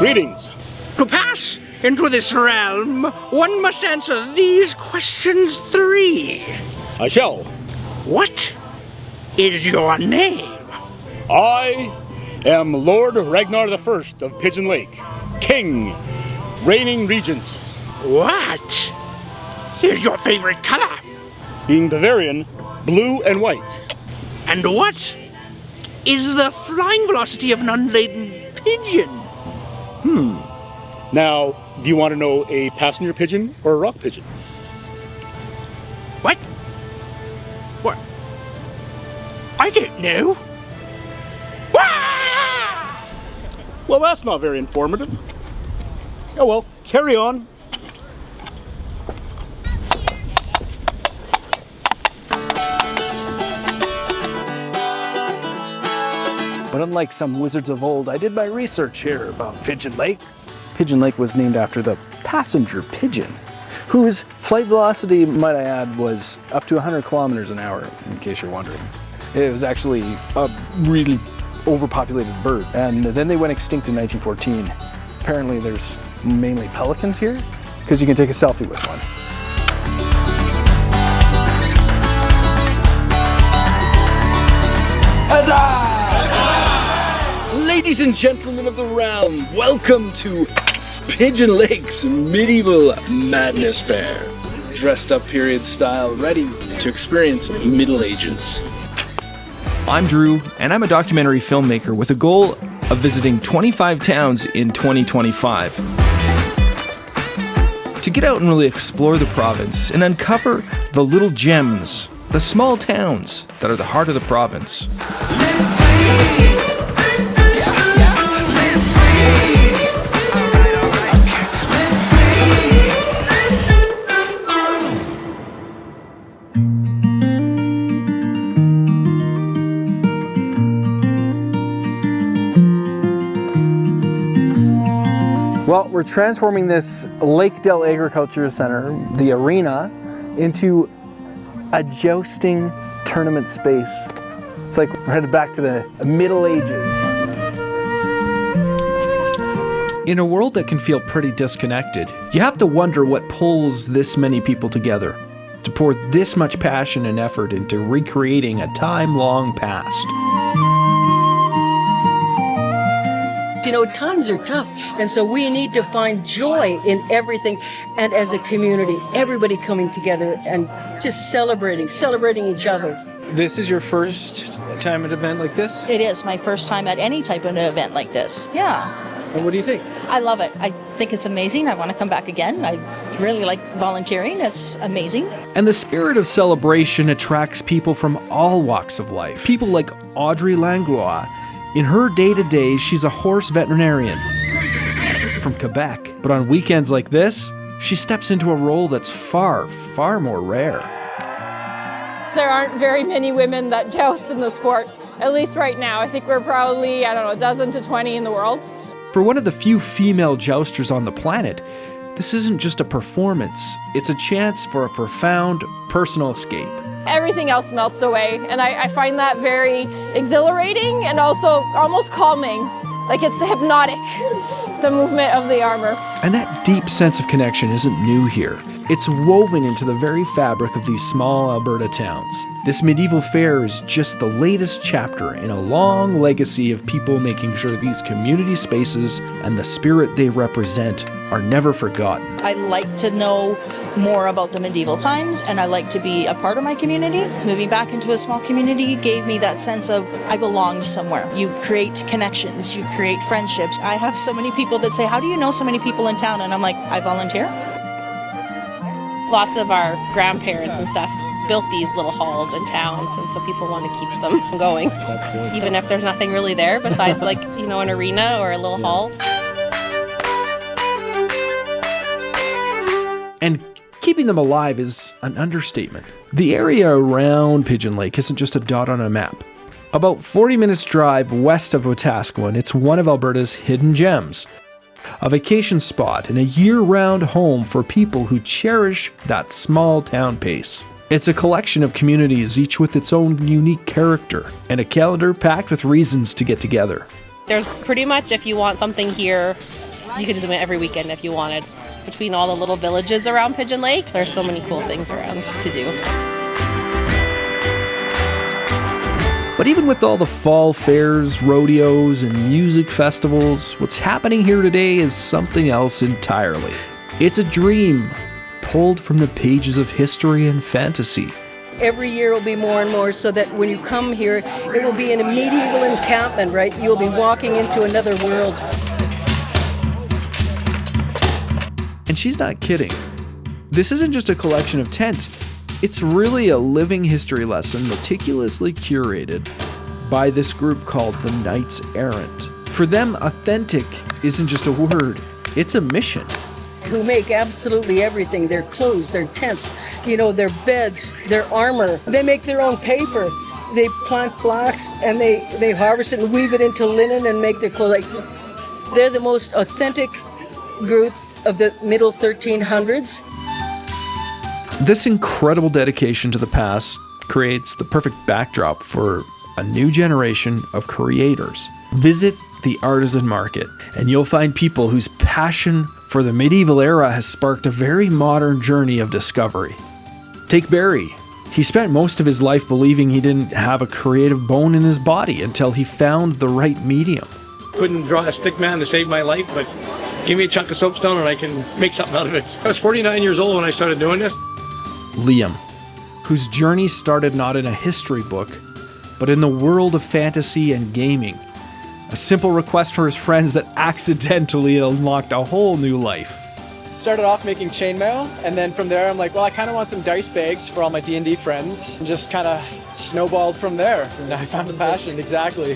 Greetings. To pass into this realm, one must answer these questions 3. I shall. What is your name? I am Lord Ragnar the First of Pigeon Lake, King, reigning regent. What is your favorite color? Being Bavarian, blue and white. And what is the flying velocity of an unladen pigeon? Now, do you want to know a passenger pigeon or a rock pigeon? What? What? I don't know. Well, that's not very informative. Oh well, carry on. But unlike some wizards of old, I did my research here about Pigeon Lake. Pigeon Lake was named after the passenger pigeon, whose flight velocity, might I add, was up to 100 kilometers an hour, in case you're wondering. It was actually a really overpopulated bird, and then they went extinct in 1914. Apparently there's mainly pelicans here, because you can take a selfie with one. Huzzah! Ladies and gentlemen of the realm, welcome to Pigeon Lake's Medieval Madness Fair. Dressed up period style, ready to experience the Middle Ages. I'm Drew, and I'm a documentary filmmaker with a goal of visiting 25 towns in 2025. To get out and really explore the province and uncover the little gems, the small towns that are the heart of the province. Well, we're transforming this Lakedale Agriculture Center, the arena, into a jousting tournament space. It's like we're headed back to the Middle Ages. In a world that can feel pretty disconnected, you have to wonder what pulls this many people together to pour this much passion and effort into recreating a time-long past. You know, times are tough, and so we need to find joy in everything. And as a community, everybody coming together and just celebrating each other. This is your first time at an event like this? It is my first time at any type of an event like this. Yeah. And what do you think? I love it. I think it's amazing. I want to come back again. I really like volunteering. It's amazing. And the spirit of celebration attracts people from all walks of life. People like Audrey Langlois. In her day-to-day, she's a horse veterinarian from Quebec. But on weekends like this, she steps into a role that's far, far more rare. There aren't very many women that joust in the sport, at least right now. I think we're probably, a dozen to 20 in the world. For one of the few female jousters on the planet, this isn't just a performance. It's a chance for a profound personal escape. Everything else melts away, and I find that very exhilarating and also almost calming. Like it's hypnotic, the movement of the armor. And that deep sense of connection isn't new here. It's woven into the very fabric of these small Alberta towns. This medieval fair is just the latest chapter in a long legacy of people making sure these community spaces and the spirit they represent are never forgotten. I like to know more about the medieval times, and I like to be a part of my community. Moving back into a small community gave me that sense of I belonged somewhere. You create connections, you create friendships. I have so many people that say, how do you know so many people in town? And I'm like, I volunteer. Lots of our grandparents and stuff built these little halls in towns, and so people want to keep them going. That's good. Even if there's nothing really there besides an arena or a little hall. And keeping them alive is an understatement. The area around Pigeon Lake isn't just a dot on a map. About 40 minutes drive west of Wetaskiwin, it's one of Alberta's hidden gems. A vacation spot and a year-round home for people who cherish that small town pace. It's a collection of communities, each with its own unique character, and a calendar packed with reasons to get together. There's pretty much, if you want something here, You could do them every weekend if you wanted. Between all the little villages around Pigeon Lake, there's so many cool things around to do. But even with all the fall fairs, rodeos, and music festivals, what's happening here today is something else entirely. It's a dream pulled from the pages of history and fantasy. Every year will be more and more, so that when you come here, it will be in a medieval encampment, right? You'll be walking into another world. And she's not kidding. This isn't just a collection of tents. It's really a living history lesson meticulously curated by this group called the Knights Errant. For them, authentic isn't just a word, it's a mission. Who make absolutely everything, their clothes, their tents, their beds, their armor. They make their own paper. They plant flax and they harvest it and weave it into linen and make their clothes. They're the most authentic group of the middle 1300s. This incredible dedication to the past creates the perfect backdrop for a new generation of creators. Visit the artisan market, and you'll find people whose passion for the medieval era has sparked a very modern journey of discovery. Take Barry. He spent most of his life believing he didn't have a creative bone in his body until he found the right medium. Couldn't draw a stick man to save my life, but give me a chunk of soapstone and I can make something out of it. I was 49 years old when I started doing this. Liam, whose journey started not in a history book, but in the world of fantasy and gaming. A simple request for his friends that accidentally unlocked a whole new life. Started off making chainmail, and then from there I'm like, well, I kind of want some dice bags for all my D&D friends, and just kind of snowballed from there. And I found the passion, exactly.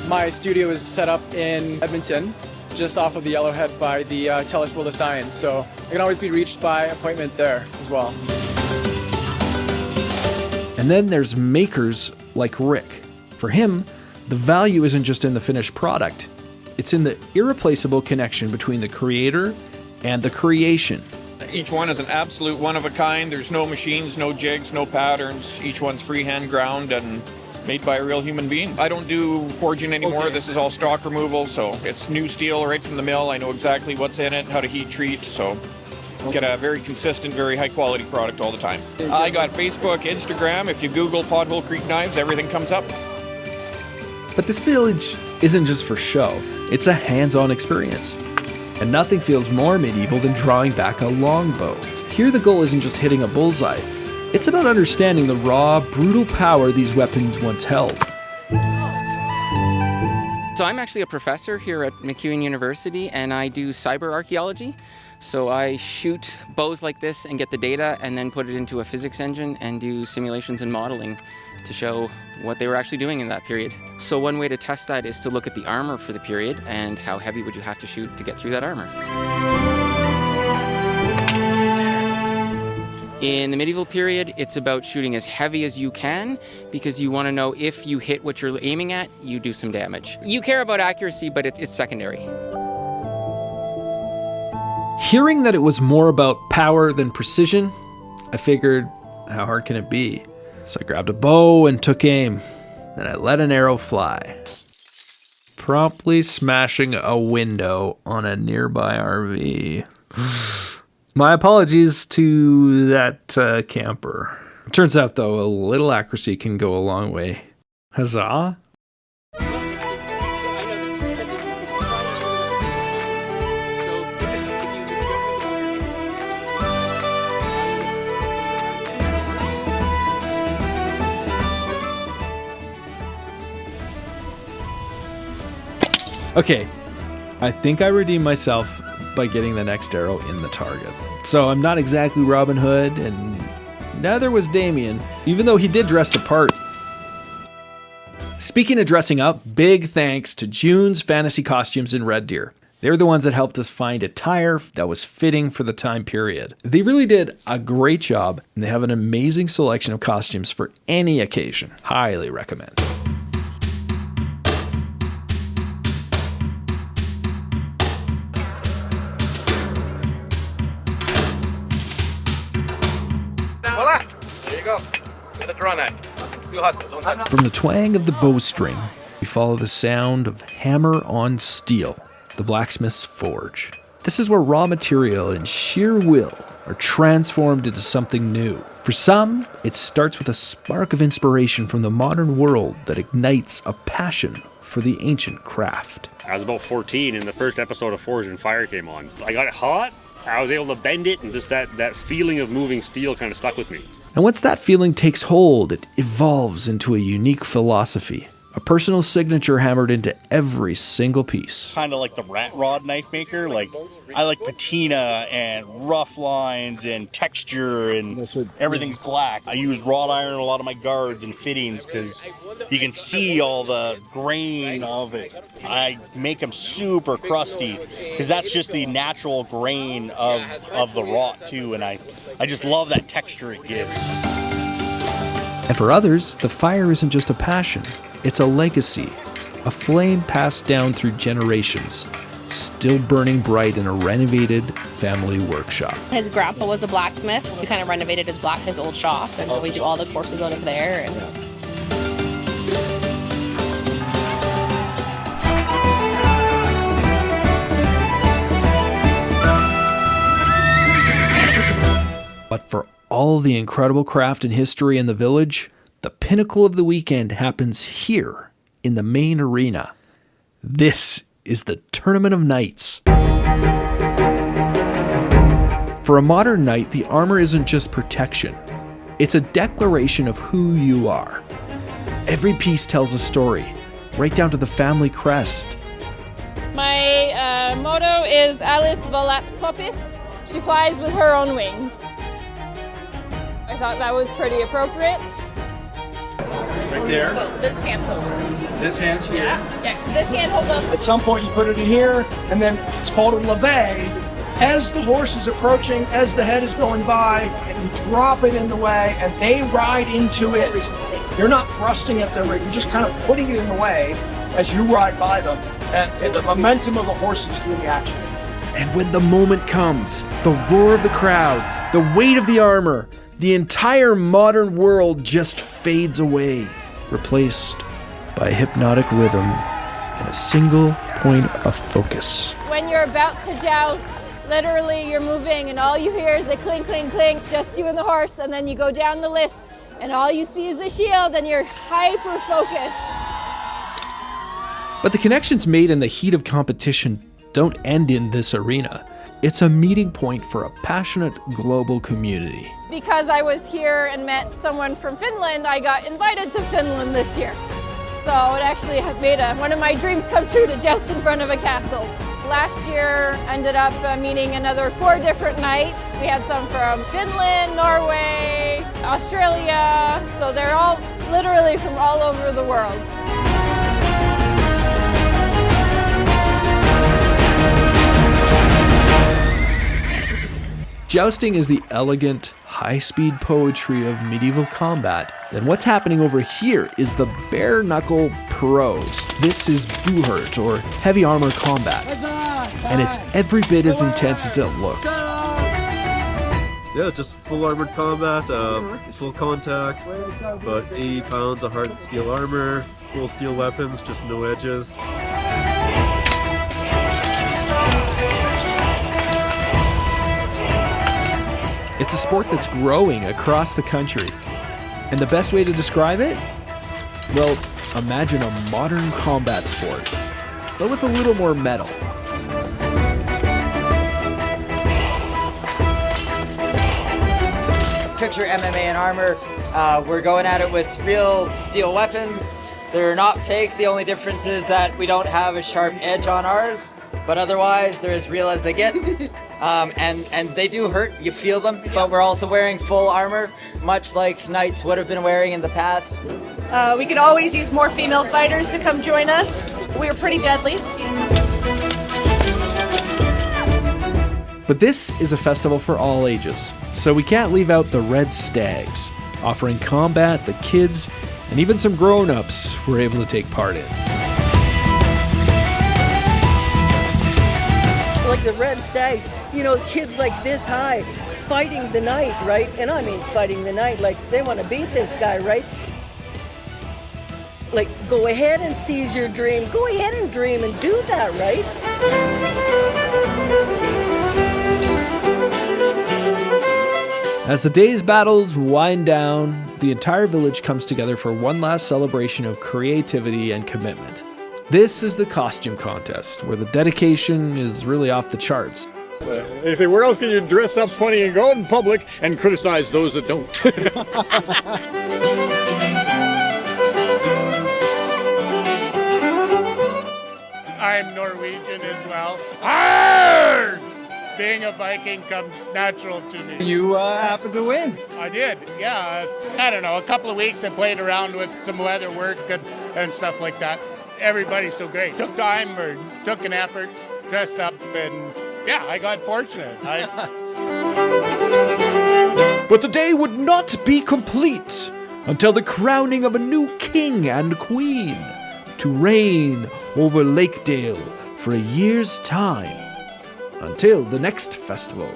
My studio is set up in Edmonton, just off of the Yellowhead by the TELUS World of Science, so I can always be reached by appointment there as well. And then there's makers like Rick. For him, the value isn't just in the finished product. It's in the irreplaceable connection between the creator and the creation. Each one is an absolute one-of-a-kind. There's no machines, no jigs, no patterns. Each one's freehand ground and made by a real human being. I don't do forging anymore. Okay. This is all stock removal, so it's new steel right from the mill. I know exactly what's in it, how to heat treat, so get a very consistent, very high-quality product all the time. I got Facebook, Instagram. If you Google Pothole Creek Knives, everything comes up. But this village isn't just for show. It's a hands-on experience. And nothing feels more medieval than drawing back a longbow. Here the goal isn't just hitting a bullseye. It's about understanding the raw, brutal power these weapons once held. So I'm actually a professor here at MacEwan University, and I do cyber archaeology. So I shoot bows like this and get the data and then put it into a physics engine and do simulations and modeling to show what they were actually doing in that period. So one way to test that is to look at the armor for the period and how heavy would you have to shoot to get through that armor. In the medieval period, it's about shooting as heavy as you can because you want to know if you hit what you're aiming at, you do some damage. You care about accuracy, but it's secondary. Hearing that it was more about power than precision, I figured, how hard can it be? So I grabbed a bow and took aim. Then I let an arrow fly, promptly smashing a window on a nearby RV. My apologies to that camper. Turns out, though, a little accuracy can go a long way. Huzzah! Okay, I think I redeemed myself by getting the next arrow in the target. So I'm not exactly Robin Hood, and neither was Damien, even though he did dress the part. Speaking of dressing up, big thanks to June's Fantasy Costumes in Red Deer. They're the ones that helped us find attire that was fitting for the time period. They really did a great job, and they have an amazing selection of costumes for any occasion. Highly recommend. From the twang of the bowstring, we follow the sound of hammer on steel. the blacksmith's forge. This is where raw material and sheer will are transformed into something new. For some, it starts with a spark of inspiration from the modern world that ignites a passion for the ancient craft. I was about 14 and the first episode of Forged in Fire came on. I got it hot, I was able to bend it, and just that feeling of moving steel kind of stuck with me. And once that feeling takes hold, it evolves into a unique philosophy, a personal signature hammered into every single piece. Kind of like the rat rod knife maker. Like, I like patina and rough lines and texture, and everything's black. I use wrought iron in a lot of my guards and fittings because you can see all the grain of it. I make them super crusty because that's just the natural grain of the wrought too, and I just love that texture it gives. And for others, the fire isn't just a passion. It's a legacy, a flame passed down through generations, still burning bright in a renovated family workshop. His grandpa was a blacksmith. We kind of renovated his old shop, and we do all the courses out of there. And but for all the incredible craft and history in the village, the pinnacle of the weekend happens here in the main arena. This is the Tournament of Knights. For a modern knight, the armor isn't just protection. It's a declaration of who you are. Every piece tells a story, right down to the family crest. My motto is Alice Volat Plopis. She flies with her own wings. I thought that was pretty appropriate. Right there. So this hand holds. This hand's here. Yeah, this hand holds up. At some point you put it in here, and then it's called a levee. As the horse is approaching, as the head is going by, and you drop it in the way, and they ride into it. You're not thrusting at them, you're just kind of putting it in the way as you ride by them, and the momentum of the horse is doing the action. And when the moment comes, the roar of the crowd, the weight of the armor, the entire modern world just fades away, replaced by a hypnotic rhythm and a single point of focus. When you're about to joust, literally you're moving and all you hear is a clink, clink, clink. It's just you and the horse, and then you go down the list and all you see is a shield and you're hyper-focused. But the connections made in the heat of competition don't end in this arena. It's a meeting point for a passionate global community. Because I was here and met someone from Finland, I got invited to Finland this year. So it actually made one of my dreams come true to joust in front of a castle. Last year ended up meeting another 4 different knights. We had some from Finland, Norway, Australia, so they're all literally from all over the world. Jousting is the elegant, high-speed poetry of medieval combat. Then what's happening over here is the bare-knuckle prose. This is buhurt, or heavy armor combat. And it's every bit as intense as it looks. Yeah, just full armored combat, full contact, about 80 pounds of hardened steel armor, full steel weapons, just no edges. It's a sport that's growing across the country. And the best way to describe it? Well, imagine a modern combat sport, but with a little more metal. Picture MMA and armor. We're going at it with real steel weapons. They're not fake. The only difference is that we don't have a sharp edge on ours, but otherwise they're as real as they get. And they do hurt, you feel them, but we're also wearing full armor, much like knights would have been wearing in the past. We could always use more female fighters to come join us. We're pretty deadly. But this is a festival for all ages, so we can't leave out the Red Stags, offering combat that kids and even some grown-ups were able to take part in. Like the Red Stags, you know, kids like this high, fighting the knight, right? And I mean fighting the knight, like they want to beat this guy, right? Like, go ahead and seize your dream. Go ahead and dream and do that, right? As the day's battles wind down, the entire village comes together for one last celebration of creativity and commitment. This is the costume contest, where the dedication is really off the charts. They say, where else can you dress up funny and go out in public and criticize those that don't? I'm Norwegian as well. Arrgh! Being a Viking comes natural to me. You happened to win. I did, yeah. I don't know, a couple of weeks I played around with some leather work and stuff like that. Everybody's so great. Took time or took an effort, dressed up, and yeah, I got fortunate. But the day would not be complete until the crowning of a new king and queen to reign over Lakedale for a year's time, until the next festival.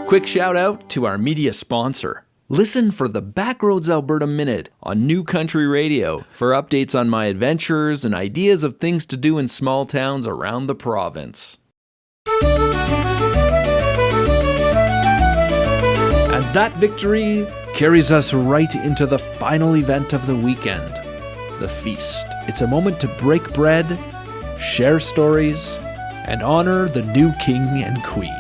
Quick shout out to our media sponsor. Listen for the Backroads Alberta Minute on New Country Radio for updates on my adventures and ideas of things to do in small towns around the province. And that victory carries us right into the final event of the weekend, the feast. It's a moment to break bread, share stories, and honor the new king and queen.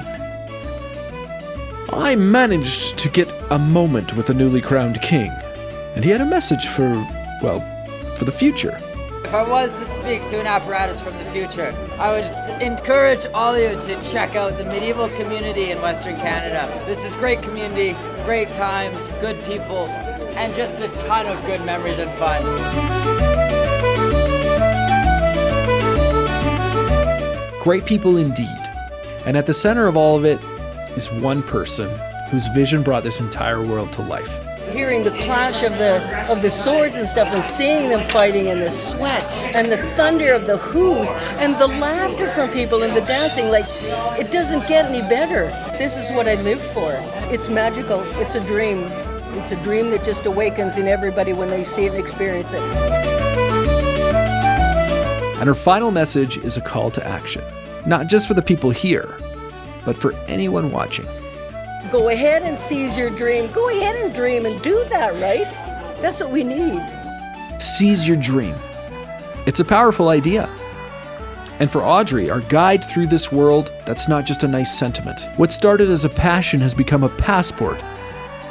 I managed to get a moment with the newly crowned king, and he had a message for the future. If I was to speak to an apparatus from the future, I would encourage all of you to check out the medieval community in Western Canada. This is great community, great times, good people, and just a ton of good memories and fun. Great people indeed. And at the center of all of it is one person whose vision brought this entire world to life. Hearing the clash of the swords and stuff, and seeing them fighting, and the sweat and the thunder of the whoos and the laughter from people and the dancing, like, it doesn't get any better. This is what I live for. It's magical. It's a dream. It's a dream that just awakens in everybody when they see it and experience it. And her final message is a call to action, not just for the people here, but for anyone watching. Go ahead and seize your dream. Go ahead and dream and do that, right? That's what we need. Seize your dream. It's a powerful idea. And for Audrey, our guide through this world, that's not just a nice sentiment. What started as a passion has become a passport,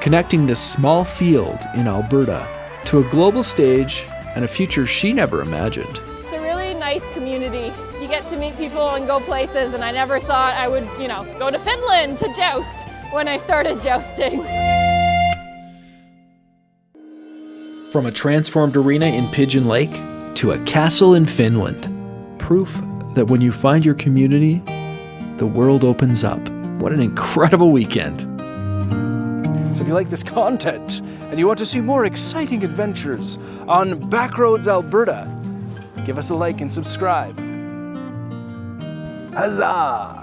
connecting this small field in Alberta to a global stage and a future she never imagined. It's a really nice community. You get to meet people and go places, and I never thought I would, go to Finland to joust when I started jousting. From a transformed arena in Pigeon Lake to a castle in Finland, proof that when you find your community, the world opens up. What an incredible weekend. So if you like this content and you want to see more exciting adventures on Backroads Alberta, give us a like and subscribe. Huzzah!